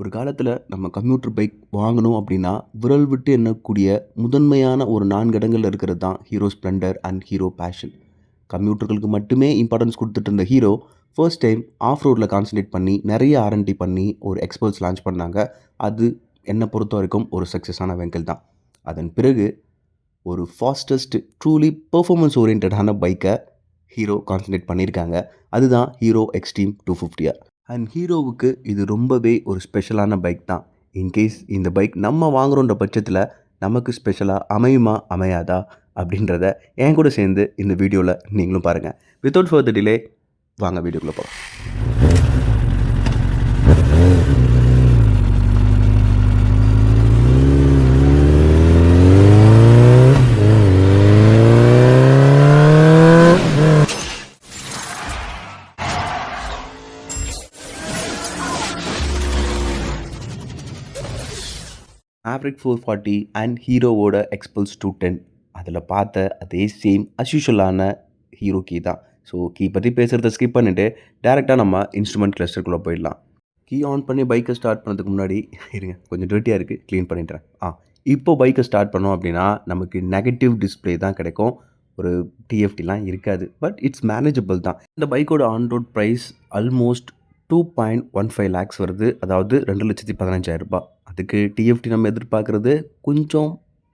ஒரு காலத்தில் நம்ம கம்ப்யூட்டர் பைக் வாங்கணும் அப்படின்னா விரல் விட்டு எண்ணக்கூடிய முதன்மையான ஒரு 4 இடங்கள்ல இருக்கிறது தான் Hero Splendor and Hero Passion. கம்ப்யூட்டர்களுக்கு மட்டுமே இம்பார்ட்டன்ஸ் கொடுத்துட்டு இருந்த ஹீரோ ஃபர்ஸ்ட் டைம் ஆஃப் ரோடில் கான்சன்ட்ரேட் பண்ணி நிறைய ஆர்என்டி பண்ணி ஒரு எக்ஸ்பர்ட்ஸ் லான்ச் பண்ணாங்க. அது என்னை பொறுத்த வரைக்கும் ஒரு சக்ஸஸான வெஹிக்கிள் தான். அதன் பிறகு ஒரு ஃபாஸ்டஸ்ட் ட்ரூலி பெர்ஃபார்மன்ஸ் ஓரியன்டான பைக்கை ஹீரோ கான்சன்ட்ரேட் பண்ணியிருக்காங்க. அதுதான் ஹீரோ எக்ஸ்ட்ரீம் 250R. அண்ட் ஹீரோவுக்கு இது ரொம்பவே ஒரு ஸ்பெஷலான பைக் தான். இன்கேஸ் இந்த பைக் நம்ம வாங்குகிறோன்ற பட்சத்தில் நமக்கு ஸ்பெஷலாக அமையுமா அமையாதா அப்படின்றத என் கூட சேர்ந்து இந்த வீடியோவில் நீங்களும் பாருங்கள். வித்தவுட் ஃபர்தர் டிலே வாங்க வீடியோக்குள்ளே போகலாம். மேவரிக் 440 அண்ட் ஹீரோவோட எக்ஸ்பல்ஸ் 210 அதில் பார்த்த அதே சேம் அஸ்யூஷுவலான ஹீரோ கீ தான். ஸோ கீ பற்றி பேசுகிறத ஸ்கிப் பண்ணிவிட்டு டேரெக்டாக நம்ம இன்ஸ்ட்ருமெண்ட் கிளஸ்டருக்குள்ளே போயிடலாம். கீ ஆன் பண்ணி பைக்கை ஸ்டார்ட் பண்ணதுக்கு முன்னாடி இருங்க, கொஞ்சம் டர்ட்டியாக இருக்குது, க்ளீன் பண்ணிட்டுறேன். இப்போ பைக்கை ஸ்டார்ட் பண்ணோம் அப்படின்னா நமக்கு நெகட்டிவ் டிஸ்பிளே தான் கிடைக்கும். ஒரு டிஎஃப்டிலாம் இருக்காது. பட் இட்ஸ் மேனேஜபிள் தான். இந்த பைக்கோட on road price almost 2.15 lakhs வருது. அதாவது 2,15,000 ரூபாய். அதுக்கு டிஎஃப்டி நம்ம எதிர்பார்க்குறது கொஞ்சம்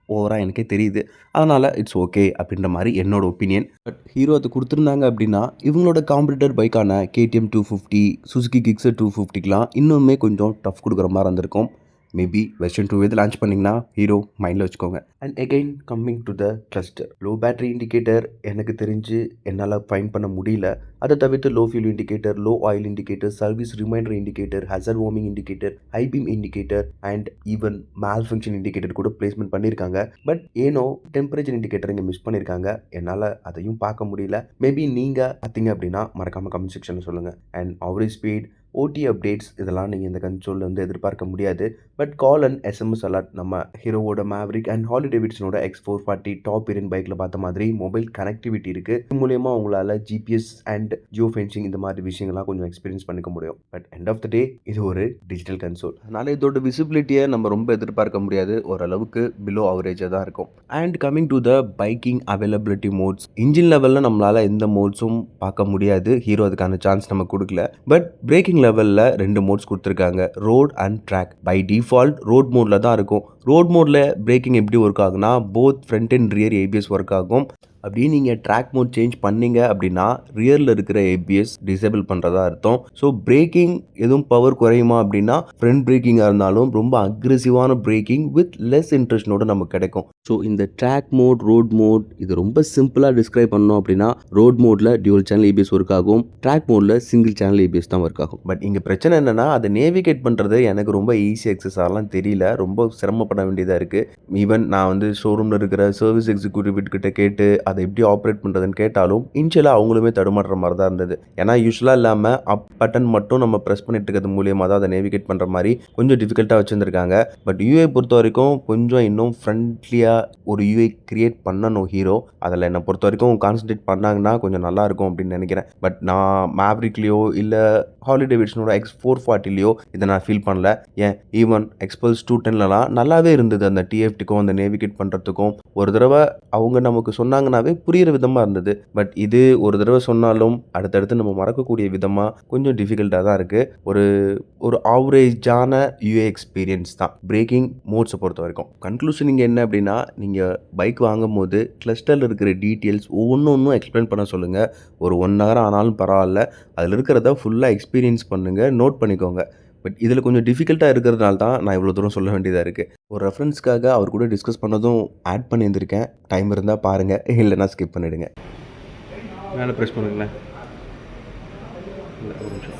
ஓவராக எனக்கே தெரியுது. அதனால் இட்ஸ் ஓகே அப்படின்ற மாதிரி என்னோட ஒப்பீனியன். பட் ஹீரோ அது கொடுத்துருந்தாங்க அப்படின்னா இவங்களோட காம்படிட்டர் பைக்கான KTM 250, சுசுகி கிக்ஸர் 250க்கெலாம் இன்னுமே கொஞ்சம் டஃப் கொடுக்குற மாதிரி இருந்திருக்கும். மேபி வெர்ஷன் 2 இது லான்ச் பண்ணிங்கன்னா ஹீரோ மைண்டில் வச்சுக்கோங்க. And again coming to the cluster, low battery indicator எனக்கு தெரிஞ்சு என்னால் ஃபைன் பண்ண முடியல. அதை தவிர்த்து low fuel indicator, low oil indicator, service reminder indicator, hazard warning indicator, high beam indicator and even malfunction indicator கூட பிளேஸ்மெண்ட் பண்ணியிருக்காங்க. பட் ஏனோ டெம்பரேச்சர் இண்டிகேட்டர் இங்கே மிஸ் பண்ணியிருக்காங்க. என்னால் அதையும் பார்க்க முடியல. மேபி நீங்கள் பார்த்தீங்க அப்படின்னா மறக்காமல் கமெண்ட் செக்ஷனில் சொல்லுங்கள். அண்ட் ஆவரேஜ் ஸ்பீட், ஓடி அப்டேட்ஸ் இதெல்லாம் நீங்கள் இந்த கன்சோலில் வந்து எதிர்பார்க்க முடியாது. But call and SMS alert நம்ம ஹீரோவோட மேவரிக் அண்ட் ஹார்லி டேவிட்சனோட X440 டாப் வேரியன்ட் பைக்கில் பார்த்த மாதிரி மொபைல் கனெக்டிவிட்டி இருக்குது. இது மூலயமா உங்களால் ஜிபிஎஸ் அண்ட் ஜியோ ஃபென்சிங் இந்த மாதிரி விஷயங்கள்லாம் கொஞ்சம் எக்ஸ்பீரியன்ஸ் பண்ணிக்க முடியும். பட் எண்ட் ஆஃப் த டே இது ஒரு டிஜிட்டல் கன்சோல். அதனால் இதோட விசிபிலிட்டியை நம்ம ரொம்ப எதிர்பார்க்க முடியாது. ஓரளவுக்கு பிலோ அவரேஜாக தான் இருக்கும். And coming to the biking availability modes, engine லெவலில் நம்மளால் எந்த மோட்ஸும் பார்க்க முடியாது. ஹீரோ அதுக்கான சான்ஸ் நம்ம கொடுக்கல. பட் பிரேக்கிங் லெவலில் 2 மோட்ஸ் கொடுத்துருக்காங்க, road and track. By default road மோடில் தான் இருக்கும். ரோட் மோடில் பிரேக்கிங் எப்படி ஒர்க் ஆகுனா both front and rear ABS work ஆகும். அப்படி நீங்கள் ட்ராக் மோட் சேஞ்ச் பண்ணீங்க அப்படின்னா ரியரில் இருக்கிற ஏபிஎஸ் டிசேபிள் பண்ணுறதா அர்த்தம். ஸோ பிரேக்கிங் எதுவும் பவர் குறையுமா அப்படின்னா ஃப்ரண்ட் பிரேக்கிங்காக இருந்தாலும் ரொம்ப அக்ரெசிவான பிரேக்கிங் வித் லெஸ் இன்ட்ரெஸ்ட்னோட நமக்கு கிடைக்கும். ஸோ இந்த ட்ராக் மோட், ரோட் மோட் இது ரொம்ப சிம்பிளாக டிஸ்கிரைப் பண்ணோம் அப்படின்னா ரோட் மோடில் டியூவல் சேனல் ஏபிஎஸ் ஒர்க் ஆகும், ட்ராக் மோடில் சிங்கிள் சேனல் ஏபிஎஸ் தான் ஒர்க் ஆகும். பட் இங்கே பிரச்சனை என்னென்னா அதை நேவிகேட் பண்ணுறது எனக்கு ரொம்ப ஈஸி எக்ஸஸாலாம் தெரியல. ரொம்ப சிரமப்பட வேண்டியதாக இருக்குது. ஈவன் நான் வந்து ஷோரூமில் இருக்கிற சர்வீஸ் எக்ஸிக்யூட்டிவ் கிட்ட கேட்டு அதை எப்படி ஆப்ரேட் பண்ணுறதுன்னு கேட்டாலும் இனிஷியலாக அவங்களுமே தடுமாறுற மாதிரி தான் இருந்தது. ஏன்னா யூஸ்வலாக இல்லாமல் அப் பட்டன் மட்டும் நம்ம ப்ரெஸ் பண்ணிட்டு இருக்கிறது மூலியமாக தான் அதை நேவிகேட் பண்ணுற மாதிரி கொஞ்சம் டிஃபிகல்ட்டாக வச்சுருந்துருக்காங்க. பட் யூஐ பொறுத்த வரைக்கும் கொஞ்சம் இன்னும் ஃப்ரெண்ட்லியாக ஒரு யூஐ கிரியேட் பண்ணணும் ஹீரோ. அதில் என்னை பொறுத்த வரைக்கும் கான்சன்ட்ரேட் பண்ணாங்கன்னா கொஞ்சம் நல்லாயிருக்கும் அப்படின்னு நினைக்கிறேன். பட் நான் மேவரிக்லேயோ இல்லை ஹார்லி டேவிட்சனோட X440லையோ இதை நான் ஃபீல் பண்ணல. ஏன் ஈவன் எக்ஸ்பல்ஸ் 210லலாம் நல்லாவே இருந்தது. அந்த டிஎஃப்டிக்கும் அந்த நேவிகேட் பண்ணுறதுக்கும் ஒரு தடவை அவங்க நமக்கு சொன்னாங்கன்னாவே புரிகிற விதமாக இருந்தது. பட் இது ஒரு தடவை சொன்னாலும் அடுத்தடுத்து நம்ம மறக்கக்கூடிய விதமாக கொஞ்சம் டிஃபிகல்ட்டாக தான் இருக்குது. ஒரு ஆவரேஜான யூஏ எக்ஸ்பீரியன்ஸ் தான் பிரேக்கிங் மோட்ஸை பொறுத்த வரைக்கும். கன்க்ளூஷன் இங்கே என்ன அப்படின்னா, நீங்கள் பைக் வாங்கும் போது கிளஸ்டரில் இருக்கிற டீட்டெயில்ஸ் ஒவ்வொன்றும் எக்ஸ்பிளைன் பண்ண சொல்லுங்கள். ஒரு 1 hour ஆனாலும் பரவாயில்ல, அதில் இருக்கிறத ஃபுல்லாக எக்ஸ்பீரியன்ஸ் பண்ணுங்கள், நோட் பண்ணிக்கோங்க. பட் இதில் கொஞ்சம் டிஃபிகல்ட்டாக இருக்கிறதுனால தான் நான் இவ்வளோ தூரம் சொல்ல வேண்டியதாக இருக்குது. ஒரு ரெஃபரன்ஸ்க்காக அவர் கூட டிஸ்கஸ் பண்ணதும் ஆட் பண்ணியிருந்திருக்கேன். டைம் இருந்தால் பாருங்கள், இல்லைன்னா ஸ்கிப் பண்ணிவிடுங்க. மேலே ப்ரெஸ் பண்ணுங்களேன். ஒரு நிமிஷம்.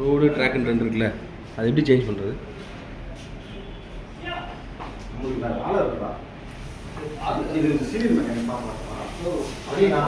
ரோடு ட்ராக்னு 2 இருக்குல்ல, அது எப்படி சேஞ்ச் பண்ணுறது? இது சீரியல் மெக்கானிக் பார்க்கலாம். அப்படியே நான்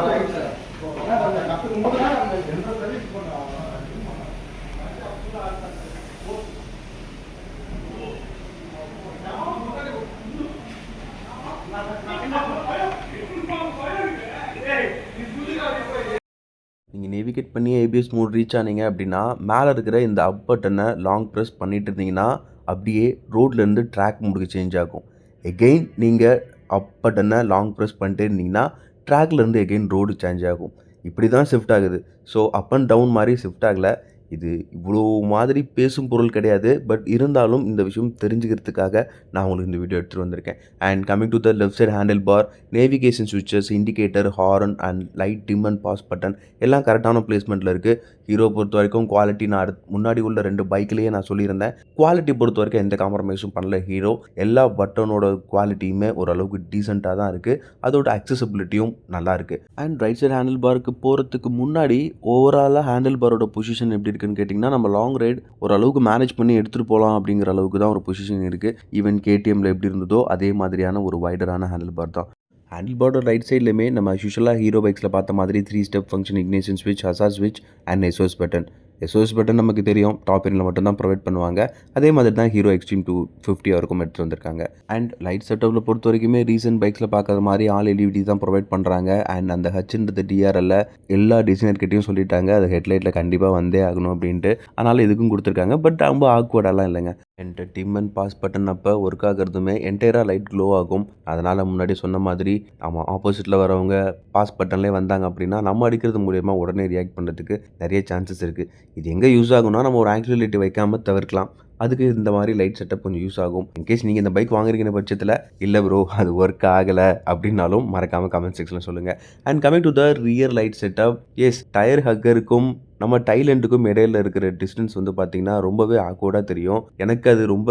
நேவிகேட் பண்ணி ஏபிஎஸ் மோட் ரீச் ஆனீங்க அப்படின்னா மேலே இருக்கிற இந்த அப் பட்டனை லாங் ப்ரெஸ் பண்ணிட்டு இருந்தீங்கன்னா அப்படியே ரோட்லேருந்து ட்ராக் மோடுக்கு சேஞ்ச் ஆகும். எகெயின் நீங்கள் அப் பட்டனை லாங் ப்ரெஸ் பண்ணிட்டே இருந்தீங்கன்னா ட்ராக்லேருந்து எகெயின் ரோடு சேஞ்ச் ஆகும். இப்படி தான் ஷிஃப்ட் ஆகுது. ஸோ அப் அண்ட் டவுன் மாதிரி ஷிஃப்ட் ஆகலை. இது இவ்வளோ மாதிரி பேசும் பொருள் கிடையாது. பட் இருந்தாலும் இந்த விஷயம் தெரிஞ்சுக்கிறதுக்காக நான் உங்களுக்கு இந்த வீடியோ எடுத்துகிட்டு வந்திருக்கேன். And coming to the left side handle bar, navigation சுவிட்சஸ், indicator, horn and light dim and pass button எல்லாம் கரெக்டான பிளேஸ்மெண்ட்டில் இருக்குது. ஹீரோ பொறுத்த வரைக்கும் குவாலிட்டி நான் முன்னாடி உள்ள 2 பைக்லேயே நான் சொல்லியிருந்தேன். குவாலிட்டி பொறுத்த வரைக்கும் எந்த காம்ப்ரமைஸும் பண்ணல ஹீரோ. எல்லா பட்டனோட குவாலிட்டியுமே ஓரளவுக்கு டீசெண்டாக தான் இருக்குது. அதோட அக்சசபிலிட்டியும் நல்லா இருக்குது. அண்ட் ரைட் சைட் ஹேண்டில் பாருக்கு போகிறதுக்கு முன்னாடி ஓவராலாக ஹேண்டில் பாரோட பொசிஷன் எப்படி இருக்குன்னு கேட்டிங்கன்னா, நம்ம லாங் ரைட் ஓரளவுக்கு மேனேஜ் பண்ணி எடுத்துகிட்டு போகலாம் அப்படிங்கிற அளவுக்கு தான் ஒரு பொசிஷன் இருக்குது. ஈவன் கேடிஎம்மில் எப்படி இருந்ததோ அதே மாதிரியான ஒரு வைடரான ஹேண்டில் பார் தான். ஹேண்டில் பாரோட ரைட் சைட்லையுமே நம்ம யூஸ்வலாக ஹீரோ பைக்ஸில் பார்த்த மாதிரி 3 ஸ்டெப் ஃபங்க்ஷன், இக்னிஷன் ஸ்விட்ச், ஹசார்ட் ஸ்விட்ச் and SOS button. SOS button நமக்கு தெரியும் டாப் எண்டில் மட்டும்தான் ப்ரொவைட் பண்ணுவாங்க. அதே மாதிரி தான் ஹீரோ எக்ஸ்ட்ரீம் 250 வரைக்கும் எடுத்து வந்திருக்காங்க. அண்ட் லைட் செட்டப்பில் பொறுத்த வரைக்குமே ரீசன்ட் பைக்ஸில் பார்க்காத மாதிரி ஆல் எல்இடி தான் ப்ரொவைட் பண்ணுறாங்க. அண்ட் அந்த ஹச்ன்றது டிஆர்எல்ல எல்லா டிசைனர்கிட்டையும் சொல்லிட்டாங்க அது ஹெட்லைட்டில் கண்டிப்பாக வந்தே ஆகணும் அப்படின்ட்டு. அதனால் இதுக்கும் கொடுத்துருக்காங்க. பட் ரொம்ப ஆக்வர்டெல்லாம் இல்லைங்க. என்கிட்ட டிம் அண்ட் பாஸ் பட்டன் அப்போ ஒர்க் ஆகிறதுமே என்டையராக லைட் க்ளோ ஆகும். அதனால் முன்னாடி சொன்ன மாதிரி நம்ம ஆப்போசிட்டில் வரவங்க பாஸ் பட்டன்லேயே வந்தாங்க அப்படின்னா நம்ம அடிக்கிறது மூலயமா உடனே ரியாக்ட் பண்ணுறதுக்கு நிறைய சான்சஸ் இருக்குது. இது எங்கே யூஸ் ஆகும்னா நம்ம ஒரு ஆக்சிலரேட்டிவ் வைக்காமல் தவிர்க்கலாம். அதுக்கு இந்த மாதிரி லைட் செட்டப் கொஞ்சம் யூஸ் ஆகும். இன்கேஸ் நீங்கள் இந்த பைக் வாங்குறீங்க பட்சத்தில் இல்லை ப்ரோ அது ஒர்க் ஆகலை அப்படின்னாலும் மறக்காமல் கமெண்ட் செக்ஷனில் சொல்லுங்கள். And coming to the rear light setup, எஸ் டயர் ஹக்கருக்கும் நம்ம டைலண்டுக்கும் இடையில இருக்கிற டிஸ்டன்ஸ் வந்து பார்த்திங்கன்னா ரொம்பவே ஆக்வர்டாக தெரியும். எனக்கு அது ரொம்ப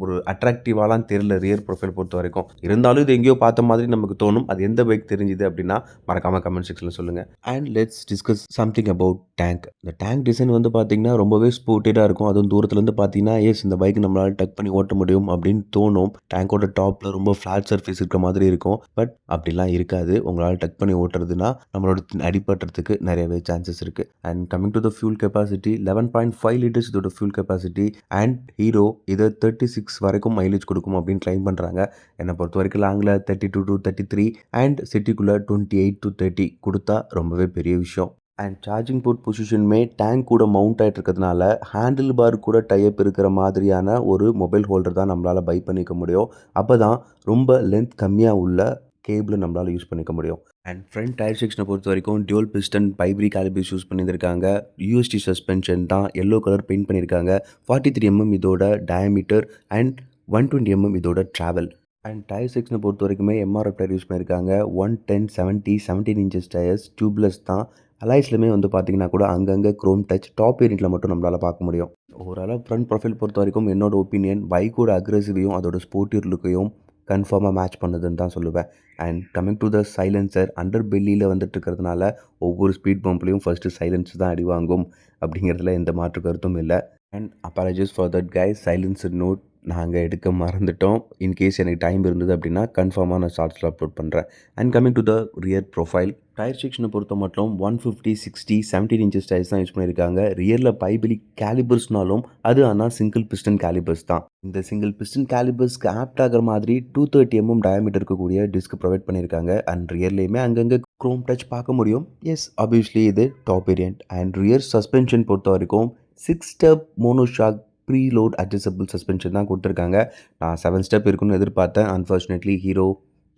ஒரு அட்ராக்டிவாலாம் தெரியல ரியர் ப்ரொஃபைல் பொறுத்த வரைக்கும். இருந்தாலும் இது எங்கேயோ பார்த்த மாதிரி நமக்கு தோணும். அது எந்த பைக் தெரிஞ்சுது அப்படின்னா மறக்காமல் கமெண்ட் செக்ஷனில் சொல்லுங்கள். And let's discuss something about tank. இந்த டேங்க் டிசைன் வந்து பார்த்திங்கன்னா ரொம்பவே ஸ்போர்ட்டடாக இருக்கும். அதுவும் தூரத்துலேருந்து பார்த்தீங்கன்னா எஸ் இந்த பைக் நம்மளால் டக் பண்ணி ஓட்ட முடியும் அப்படின்னு தோணும். டேங்கோட டாப்பில் ரொம்ப ஃப்ளாட் சர்ஃபேஸ் இருக்கிற மாதிரி இருக்கும். பட் அப்படிலாம் இருக்காது. உங்களால் டக் பண்ணி ஓட்டுறதுனா நம்மளோட அடிபட்டுறதுக்கு நிறையவே சான்சஸ் இருக்குது. And coming to the fuel capacity, 11.5 liters இதோட fuel capacity and ஹீரோ இதை 36 வரைக்கும் மைலேஜ் கொடுக்கும் அப்படின்னு கிளைம் பண்ணுறாங்க. என்னை பொறுத்த வரைக்கும் லாங்கில் 32 to 33 அண்ட் சிட்டிக்குள்ளே 28 to 30 கொடுத்தா ரொம்பவே பெரிய விஷயம். அண்ட் சார்ஜிங் போர்ட் பொசிஷனுமே டேங்க் கூட மவுண்ட் ஆகிட்டு இருக்கிறதுனால ஹேண்டில் பார் கூட டைப் இருக்கிற மாதிரியான ஒரு மொபைல் ஹோல்டர் தான் நம்மளால் பை பண்ணிக்க முடியும். அப்போ தான் ரொம்ப லென்த் கம்மியாக உள்ள கேபிள் நம்மளால் யூஸ் பண்ணிக்க முடியும். அண்ட் ஃப்ரண்ட் டயர் செக்ஷனை பொறுத்த வரைக்கும் டியூல் பிஸ்டன் பைப்ரி காலிபர்ஸ் யூஸ் பண்ணியிருக்காங்க. யூஎஸ்டி சஸ்பென்ஷன் தான் எல்லோ கலர் பெயிண்ட் பண்ணியிருக்காங்க. 43 mm இதோட டயமீட்டர் அண்ட் 120 mm இதோட ட்ராவல். அண்ட் டயர் செக்ஷனை பொறுத்த வரைக்குமே எம்ஆர்எஃப் டயர் யூஸ் பண்ணியிருக்காங்க. 110/70 17 inches டயர்ஸ் டியூப்லெஸ் தான். அலாய்ஸ்லுமே வந்து பார்த்திங்கன்னா கூட அங்கங்கே க்ரோம் டச் டாப் வேரியண்ட்டில் மட்டும் நம்மளால் பார்க்க முடியும். ஓவராலாக ஃப்ரண்ட் ப்ரொஃபைல் பொறுத்த வரைக்கும் என்னோட ஒப்பீனியன் பைக்கோட அக்ரெசிவையும் அதோட ஸ்போர்ட்டிவ் லுக்கையும் கன்ஃபார்மாக மேட்ச் பண்ணுதுன்னு தான் சொல்லுவேன். And coming to the silencer, under பெல்லியில் வந்துட்டு இருக்கிறதுனால ஒவ்வொரு ஸ்பீட் பம்ப்லேயும் ஃபஸ்ட்டு சைலன்ஸ் தான் அடி வாங்கும் அப்படிங்கிறதுல எந்த மாற்று கருத்தும் இல்லை. And apologies for that guys, silencer note நாங்கள் எடுக்க மறந்துட்டோம். இன்கேஸ் எனக்கு டைம் இருந்தது அப்படின்னா கன்ஃபார்மாக நான் ஷார்ட்ஸில் அப்லோட் பண்ணுறேன். And coming to the rear profile, tyre செக்ஷனை பொறுத்த மட்டும் 150, 60, 17 inches டயர்ஸ் தான் யூஸ் பண்ணியிருக்காங்க. ரியரில் பைபிலி கேலிபர்ஸ்னாலும் அது ஆனால் சிங்கிள் பிஸ்டன் கேலிபர்ஸ் தான். இந்த சிங்கிள் பிஸ்டன் கேலிபர்ஸ்க்கு ஆப்ட் ஆகிற மாதிரி 230 mm டயமீட்டர் இருக்கக்கூடிய டிஸ்க் ப்ரொவைட் பண்ணியிருக்காங்க. அண்ட் ரியர்லேயுமே அங்கங்கே க்ரோம் டச் பார்க்க முடியும். எஸ் ஆப்வியஸ்லி இது top variant. And rear suspension பொறுத்த வரைக்கும் 6 step monoshock preload adjustable suspension தான் கொடுத்துருக்காங்க. நான் 7 ஸ்டெப் இருக்குன்னு எதிர்பார்த்தேன். அன்ஃபார்ச்சுனேட்லி ஹீரோ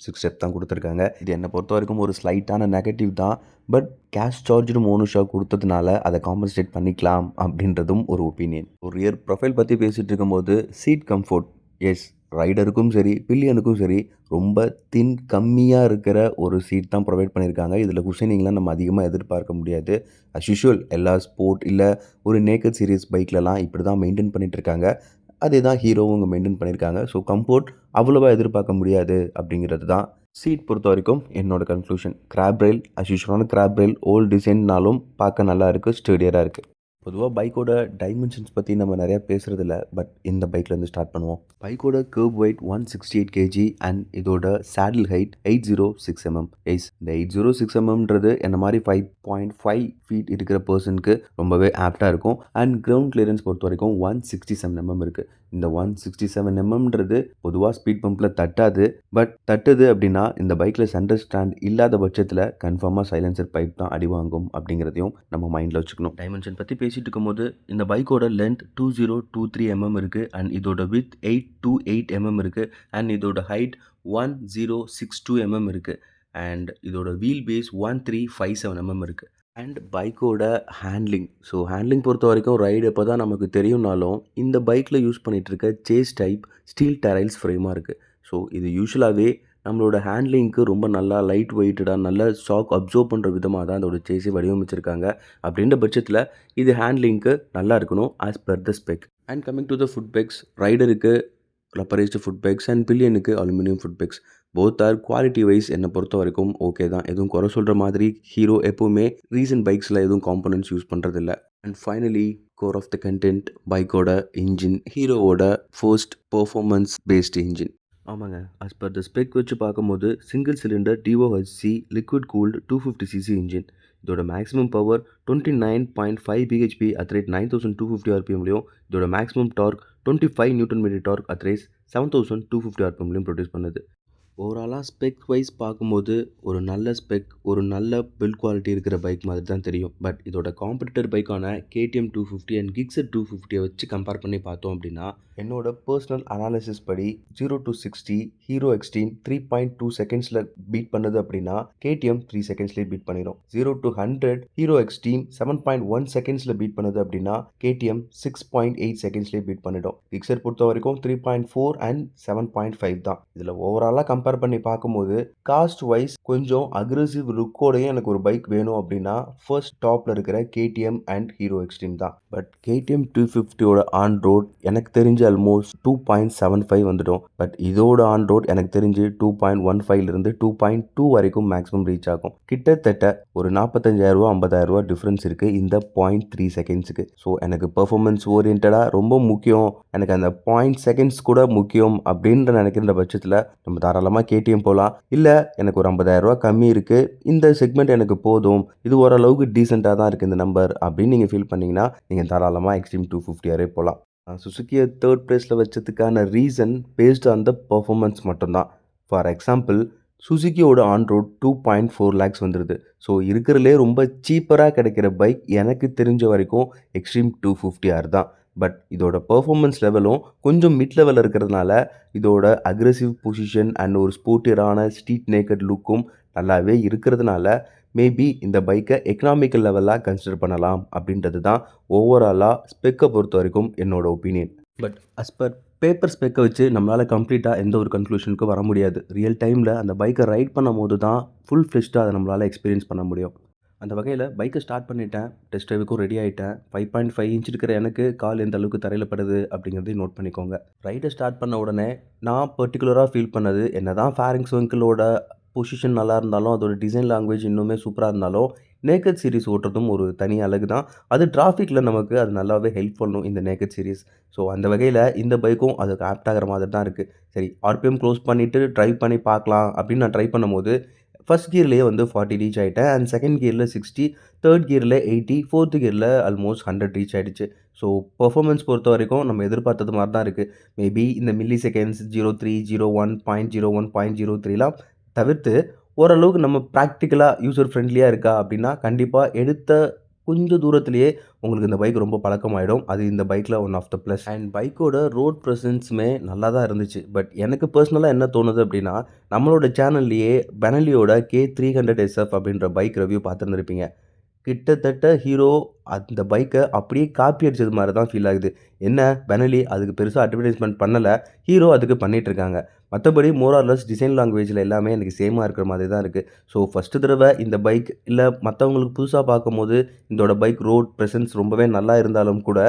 6 ஸ்டெப் தான் கொடுத்துருக்காங்க. இது என்னை பொறுத்த வரைக்கும் ஒரு ஸ்லைட்டான நெகட்டிவ் தான். பட் கேஷ் சார்ஜ்டு மோனோஷாக் கொடுத்ததுனால அதை காம்பன்சேட் பண்ணிக்கலாம் அப்படின்றதும் ஒரு ஒப்பீனியன். ஒரு ரியர் ப்ரொஃபைல் பற்றி பேசிகிட்டு இருக்கும்போது சீட் கம்ஃபோர்ட், எஸ் ரைடருக்கும் சரி பில்லியனுக்கும் சரி ரொம்ப கம்மியாக இருக்கிற ஒரு சீட் தான் ப்ரொவைட் பண்ணியிருக்காங்க. இதில் குஷனிங்லாம் நம்ம அதிகமாக எதிர்பார்க்க முடியாது. அஸ் யூஷுவல் எல்லா ஸ்போர்ட் இல்லை ஒரு நேக்கட் சீரியஸ் பைக்லலாம் இப்படி தான் மெயின்டைன் பண்ணிகிட்ருக்காங்க. அதே தான் ஹீரோவும் இங்கே மெயின்டைன் பண்ணியிருக்காங்க. ஸோ கம்ஃபோர்ட் அவ்வளோவா எதிர்பார்க்க முடியாது அப்படிங்கிறது தான் சீட் பொறுத்த வரைக்கும் என்னோட கன்க்ளூஷன். கிராப் ரெயில் அஸ் யூஷுவலான கிராப் ரெயில் ஓல்டு டிசைன்னாலும் பார்க்க நல்லா இருக்குது, ஸ்டேடியராக இருக்குது. பொதுவா பைக்கோட டைமென்ஷன்ஸ் பத்தி நம்ம நெறையா பேசுறதில்ல. பட் இந்த பைக்லேருந்து ஸ்டார்ட் பண்ணுவோம். பைக்கோட கர்வ் வெயிட் 168 கேஜி அண்ட் இதோட சேடில் ஹைட் 806 கைஸ் இந்த 806 ன்றது என்ன மாரி 5.5 ஃபீட் இருக்கிற பெர்சனுக்கு ரொம்பவே ஆப்ட்டா இருக்கும். அண்ட் கிரவுண்ட் கிளியரன்ஸ் பொறுத்தவரைக்கும் 167 இருக்கு. இந்த 167 ன்றது பொதுவா ஸ்பீட் பம்ப்ல தட்டாது. பட் தட்டுது அப்படின்னா இந்த பைக்ல சென்டர் ஸ்டாண்ட் இல்லாத பட்சத்துல கன்ஃபார்மா சைலன்சர் பைப் தான் அடி வாங்கும் அப்படிங்கிறதையும் நம்ம மைண்ட்ல வச்சுக்கணும். டைமென்ஷன் பத்தி பேசிட்டு இருக்கும்போது இந்த பைக்கோட லென்த் 2023 இருக்கு அண்ட் இதோட வித் 828 இருக்கு அண்ட் இதோட ஹைட் 1062 இருக்கு அண்ட் இதோட வீல் பேஸ் 1357 இருக்கு. அண்ட் பைக்கோட ஹேண்ட்லிங் ஹேண்ட்லிங் பொறுத்த வரைக்கும் ரைடு எப்போ தான் நமக்கு தெரியும்னாலும் இந்த பைக்கில் யூஸ் பண்ணிகிட்டு இருக்க சேஸ் டைப் ஸ்டீல் டெரைல்ஸ் ஃப்ரேமாக இருக்குது. ஸோ இது யூஸ்வலாகவே நம்மளோட ஹேண்ட்லிங்க்கு ரொம்ப நல்லா லைட் வெயிட்டடாக நல்ல ஷாக் அப்சர்வ் பண்ணுற விதமாக தான் அதோட சேஸை வடிவமைச்சிருக்காங்க. அப்படின்ற பட்சத்தில் இது ஹேண்ட்லிங்க்கு நல்லா இருக்கணும் as per the spec. And coming to the foot pegs, ரைடருக்கு ரப்பரைஸ்டு ஃபுட் பேக்ஸ் அண்ட் பில்லியனுக்கு aluminium foot pegs. Both are quality wise என்னை பொறுத்த வரைக்கும் ஓகே தான். எதுவும் குறை சொல்கிற மாதிரி ஹீரோ எப்போவுமே ரீசன்ட் பைக்ஸில் எதுவும் காம்போனன்ட்ஸ் யூஸ் பண்ணுறதில்ல. And finally core of the content பைக்கோட இன்ஜின் ஹீரோவோட ஃபர்ஸ்ட் பெர்ஃபார்மன்ஸ் பேஸ்டு இன்ஜின். ஆமாங்க, ஆஸ் பர் த ஸ்பெக் வச்சு பார்க்கும்போது single cylinder DOHC liquid cooled 250cc engine. இதோட maximum power 29.5 bhp at rate 9250 rpmலையும் இதோட maximum torque 25 Nm torque at rate 7250 rpmலையும் produce பண்ணுது. ஓவராலாக ஸ்பெக் வைஸ் பார்க்கும்போது ஒரு நல்ல ஸ்பெக் ஒரு நல்ல பில்ட் குவாலிட்டி இருக்கிற பைக் மாதிரி தான் தெரியும். பட் இதோட காம்படிட்டர் பைக்கான KTM 250 அண்ட் கிக்ஸர் 250 வச்சு கம்பேர் பண்ணி பார்த்தோம் அப்படின்னா என்னோட பர்சனல் அனாலிசிஸ் படி 0 to 60 ஹீரோ எக்ஸ்ட்ரீம் 3.2 செகண்ட்ஸில் பீட் பண்ணுது அப்படின்னா KTM 3 செகண்ட்ஸ்லேயே பீட் பண்ணிடும். 0 to 100 ஹீரோ எக்ஸ்ட்ரீம் 7.1 செகண்ட்ஸில் பீட் பண்ணுது அப்படின்னா KTM 6.8 செகண்ட்ஸ்லேயே பீட் பண்ணிடும். கிக்ஸர் பொறுத்த வரைக்கும் 3.4 அண்ட் 7.5 தான். இதில் ஓவராலாக கம்பேர் பண்ணி பார்க்கும்போது காஸ்ட் வைஸ் கொஞ்சம் அக்ரெசிவ் லுக்கோடையும் எனக்கு ஒரு பைக் வேணும் அப்படின்னா ஃபர்ஸ்ட் டாப்ல இருக்கிற KTM அண்ட் ஹீரோ எக்ஸ்ட்ரீம் தான். பட் KTM 250யோட ஆன் ரோட் எனக்கு தெரிஞ்சு ஆல்மோஸ்ட் 2.75 வந்துடும். பட் இதோட ஆன் ரோட் எனக்கு தெரிஞ்சு 2.15 இருந்து 2.2 வரைக்கும் மேக்ஸிமம் ரீச் ஆகும். கிட்டத்தட்ட ஒரு 45,000 ரூபா 50,000 ரூபா டிஃப்ரென்ஸ் இருக்கு இந்த 0.3 செகண்ட்ஸுக்கு. ஸோ எனக்கு பெர்ஃபார்மன்ஸ் ஓரியன்டாக ரொம்ப முக்கியம், எனக்கு அந்த 0.0 செகண்ட்ஸ் கூட முக்கியம் அப்படின்ற நினைக்கிற பட்சத்தில் நம்ம தாராளமாக KTM போகலாம். இல்லை எனக்கு ஒரு 50,000 ரூபா கம்மி இருக்குது, இந்த செக்மெண்ட் எனக்கு போதும், இது ஓரளவுக்கு டீசெண்டாக தான் இருக்குது இந்த நம்பர் அப்படின்னு நீங்கள் ஃபீல் பண்ணிங்கன்னா நீங்கள் தாராளமாக எக்ஸ்ட்ரீம் 250 போகலாம். சுசுக்கியை தேர்ட் ப்ளேஸில் வச்சதுக்கான reason based on the performance மட்டும்தான். ஃபார் எக்ஸாம்பிள் சுசுக்கியோட ஆன் ரோட் 2.4 lakhs வந்துடுது. ஸோ இருக்கிறதுலே ரொம்ப சீப்பராக கிடைக்கிற பைக் எனக்கு தெரிஞ்ச வரைக்கும் எக்ஸ்ட்ரீம் 250R தான். பட் இதோட பெர்ஃபார்மன்ஸ் லெவலும் கொஞ்சம் மிட் லெவலில் இருக்கிறதுனால இதோட அக்ரெசிவ் பொசிஷன் அண்ட் ஒரு ஸ்போர்ட்டியரான ஸ்ட்ரீட் நேக்கட் லுக்கும் நல்லாவே இருக்கிறதுனால மேபி இந்த பைக்கை எக்கனாமிக்கல் லெவலாக கன்சிடர் பண்ணலாம் அப்படின்றது தான் ஓவராலாக ஸ்பெக்கை பொறுத்த வரைக்கும் என்னோட opinion. But as per paper ஸ்பெக்கை வச்சு நம்மளால் கம்ப்ளீட்டாக எந்த ஒரு கன்க்ளூஷனுக்கும் வர முடியாது. ரியல் டைமில் அந்த பைக்கை ரைட் பண்ணும் போது தான் ஃபுல் ஃப்ளெஷ்டாக அதை நம்மளால் எக்ஸ்பீரியன்ஸ் பண்ண முடியும். அந்த வகையில் பைக்கை ஸ்டார்ட் பண்ணிட்டேன், டெஸ்ட் ட்ரைவுக்கும் ரெடி ஆகிட்டேன். 5.5 இன்ச் இருக்கிற எனக்கு கால் எந்த அளவுக்கு தரையில் படுது அப்படிங்கிறதையும் நோட் பண்ணிக்கோங்க. ரைடை ஸ்டார்ட் பண்ண உடனே நான் பர்டிகுலராக ஃபீல் பண்ணது என்ன தான் ஃபேரிங்ஸ் வெஹிக்கிளோட பொசிஷன் நல்லா இருந்தாலும் அதோட டிசைன் லாங்குவேஜ் இன்னுமே சூப்பராக இருந்தாலும் நேக்கட் சீரிஸ் ஓட்டுறதும் ஒரு தனி அழகு தான். அது டிராஃபிக்கில் நமக்கு அது நல்லாவே ஹெல்ப் பண்ணும் இந்த நேக்கட் சீரிஸ். ஸோ அந்த வகையில் இந்த பைக்கும் அதுக்கு ஆப்ட் ஆகிற மாதிரி தான் இருக்குது. சரி, RPM க்ளோஸ் பண்ணிவிட்டு ட்ரைவ் பண்ணி பார்க்கலாம் அப்படின்னு நான் ட்ரை பண்ணும்போது ஃபர்ஸ்ட் கியர்லேயே வந்து 40 ரீச் ஆகிட்டேன் அண்ட் செகண்ட் கியரில் 60, தேர்ட் கியரில் 80, ஃபோர்த்து கியரில் ஆல்மோஸ்ட் 100 ரீச் ஆகிடுச்சு. ஸோ பர்ஃபார்மன்ஸ் பொறுத்த வரைக்கும் நம்ம எதிர்பார்த்தது மாதிரி தான் இருக்குது. மேபி இந்த மில்லி செகண்ட்ஸ் 0.3, 0.1, 0.01, 0.03லாம் தவிர்த்து ஓரளவுக்கு நம்ம ப்ராக்டிக்கலாக யூசர் ஃப்ரெண்ட்லியாக இருக்கா அப்படின்னா கண்டிப்பாக எடுத்த கொஞ்சம் தூரத்துலேயே உங்களுக்கு இந்த பைக் ரொம்ப பழக்கமாயிடும். அது இந்த பைக்கில் one of the plus. And பைக்கோட ரோட் ப்ரெசன்ஸுமே நல்லா தான் இருந்துச்சு. பட் எனக்கு பர்சனலாக என்ன தோணுது அப்படின்னா நம்மளோட சேனல்லையே பெனலியோட K300SF அப்படின்ற பைக் ரிவ்யூ பார்த்துருந்துருப்பீங்க. கிட்டத்தட்ட ஹீரோ அந்த பைக்கை அப்படியே காப்பி அடிச்சது மாதிரி தான் ஃபீல் ஆகுது. என்ன பெனலி அதுக்கு பெருசாக அட்வர்டைஸ்மெண்ட் பண்ணலை, ஹீரோ அதுக்கு பண்ணிகிட்ருக்காங்க. மற்றபடி மோரார்லஸ் டிசைன் லாங்குவேஜில் எல்லாமே எனக்கு சேமாக இருக்கிற மாதிரி தான் இருக்குது. ஸோ ஃபஸ்ட்டு தடவை இந்த பைக் இல்லை மற்றவங்களுக்கு புதுசாக பார்க்கும்போது இதோட பைக் ரோட் ப்ரெசன்ஸ் ரொம்பவே நல்லா இருந்தாலும் கூட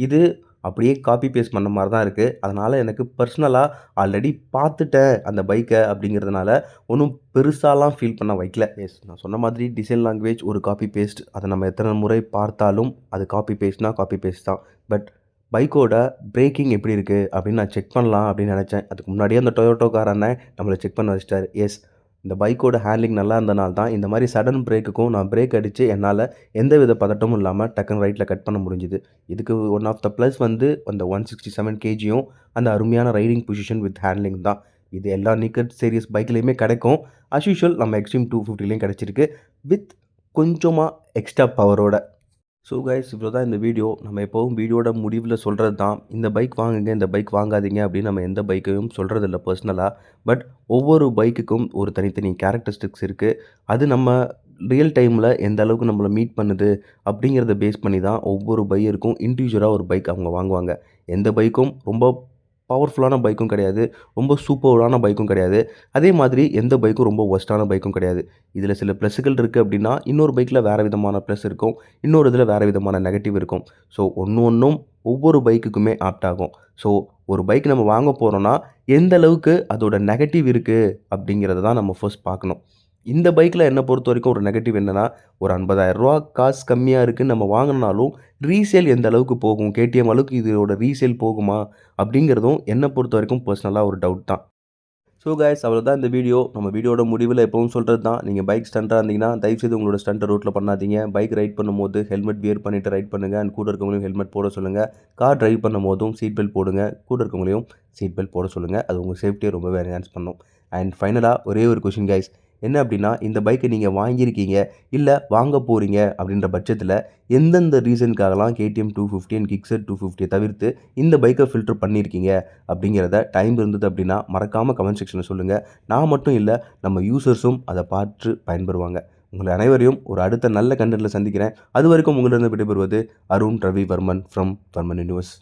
இது அப்படியே காப்பி பேஸ்ட் பண்ண மாரி தான் இருக்குது. அதனால் எனக்கு பர்சனலா ஆல்ரெடி பார்த்துட்டேன் அந்த பைக்கை அப்படிங்கிறதுனால ஒன்றும் பெருசாலாம் ஃபீல் பண்ண வைக்கல. நான் சொன்ன மாதிரி டிசைன் லாங்குவேஜ் ஒரு காப்பி பேஸ்ட். அதை நம்ம எத்தனை முறை பார்த்தாலும் அது காப்பி பேஸ்ட்னா காப்பி பேஸ்ட் தான். பட் பைக்கோட பிரேக்கிங் எப்படி இருக்குது அப்படின்னு நான் செக் பண்ணலாம் அப்படின்னு நினச்சேன். அதுக்கு முன்னாடியே அந்த டொயோட்டோக்கார அண்ணன் நம்மளை செக் பண்ண வச்சிட்டாரு. இந்த பைக்கோட ஹேண்ட்லிங் நல்லா இருந்தனால தான் இந்த மாதிரி சடன் பிரேக்குக்கும் நான் பிரேக் அடித்து என்னால் எந்தவித பதட்டமும் இல்லாமல் டக்குன்னு ரைட்டில் கட் பண்ண முடிஞ்சுது. இதுக்கு ஒன் ஆஃப் த ப்ளஸ் வந்து அந்த 167 கேஜியும் அந்த அருமையான ரைடிங் பொசிஷன் வித் ஹேண்ட்லிங் தான். இது எல்லா நிக்கட் சீரிஸ் பைக்லேயுமே கிடைக்கும். அஸ் யூஷுவல் நம்ம எக்ஸ்ட்ரீம் 250லேயும் கிடச்சிருக்கு வித் கொஞ்சமாக எக்ஸ்ட்ரா பவரோட. ஸோ கைஸ், இவ்வளோ தான் இந்த வீடியோ. நம்ம எப்போவும் வீடியோட முடிவில் சொல்கிறது தான், இந்த பைக் வாங்குங்க, இந்த பைக் வாங்காதீங்க அப்படின்னு நம்ம எந்த பைக்கையும் சொல்கிறதில்ல பர்சனலாக. பட் ஒவ்வொரு பைக்குக்கும் ஒரு தனித்தனி கேரக்டரிஸ்டிக்ஸ் இருக்குது. அது நம்ம ரியல் டைமில் எந்த அளவுக்கு நம்மளை மீட் பண்ணுது அப்படிங்கிறத பேஸ் பண்ணி தான் ஒவ்வொரு பையருக்கும் இண்டிவிஜுவலாக ஒரு பைக் அவங்க வாங்குவாங்க. எந்த பைக்கும் ரொம்ப பவர்ஃபுல்லான பைக்கும் கிடையாது, ரொம்ப சூப்பரான பைக்கும் கிடையாது. அதே மாதிரி எந்த பைக்கும் ரொம்ப ஒர்ஸ்ட்டான பைக்கும் கிடையாது. இதில் சில ப்ளஸ்ஸுகள் இருக்குது அப்படின்னா, இன்னொரு பைக்கில் வேறு விதமான ப்ளஸ் இருக்கும். இன்னொரு இதில் வேறு விதமான நெகட்டிவ் இருக்கும். ஸோ ஒன்றும் ஒவ்வொரு பைக்குக்குமே ஆப்ட் ஆகும். ஸோ ஒரு பைக் நம்ம வாங்க போகிறோன்னா, எந்த அளவுக்கு அதோட நெகட்டிவ் இருக்குது அப்படிங்கிறத தான் நம்ம ஃபர்ஸ்ட் பார்க்கணும். இந்த பைக்கில் என்னை பொறுத்த வரைக்கும் ஒரு நெகட்டிவ் என்னென்னா, ஒரு ரூ. 50,000 காசு கம்மியாக இருக்குன்னு நம்ம வாங்கினாலும் ரீசேல் எந்த அளவுக்கு போகும், கேடிஎம் அளவுக்கு இதோட ரீசேல் போகுமா அப்படிங்கிறதும் என்னை பொறுத்த வரைக்கும் பர்சனலாக ஒரு டவுட் தான். ஸோ கைஸ், அவ்வளோதான் இந்த வீடியோ. நம்ம வீடியோட முடிவில் எப்பவும் சொல்கிறது தான், நீங்கள் பைக் ஸ்டண்ட்டாக இருந்தீங்கன்னா தயவுசெய்து உங்களோட ஸ்டண்ட்டை ரோட்டில் பண்ணாதீங்க. பைக் ரைட் பண்ணும்போது ஹெல்மெட் வியர் பண்ணிவிட்டு ரைட் பண்ணுங்கள். அண்ட் கூட இருக்கவங்களையும் ஹெல்மெட் போட சொல்லுங்கள். கார் டிரைவ் பண்ணும்போதும் சீட் பெல்ட் போடுங்க. கூட இருக்கவங்களையும் சீட் பெல்ட் போட சொல்லுங்கள். அது உங்கள் சேஃப்டியை ரொம்பவே என்ஹான்ஸ் பண்ணும். அண்ட் ஃபைனலாக ஒரே ஒரு கொஷின் கைஸ், என்ன அப்படின்னா, இந்த பைக்கை நீங்கள் வாங்கியிருக்கீங்க இல்லை வாங்க போகிறீங்க அப்படின்ற பட்சத்தில் எந்தெந்த ரீசனுக்காகலாம் கேடிஎம் 250 அண்ட் கிக்ஸர் 250 தவிர்த்து இந்த பைக்கை ஃபில்டர் பண்ணியிருக்கீங்க அப்படிங்கிறத டைம் இருந்தது அப்படின்னா மறக்காமல் கமெண்ட் செக்ஷனில் சொல்லுங்கள். நான் மட்டும் இல்லை, நம்ம யூசர்ஸும் அதை பார்த்து பயன்பெறுவாங்க. உங்களை அனைவரையும் ஒரு அடுத்த நல்ல கண்டென்ட்டில் சந்திக்கிறேன். அது வரைக்கும் உங்களிடம் விடைபெறுவது அருண் ரவி வர்மன் ஃப்ரம் வர்மன் யூனிவர்ஸ்.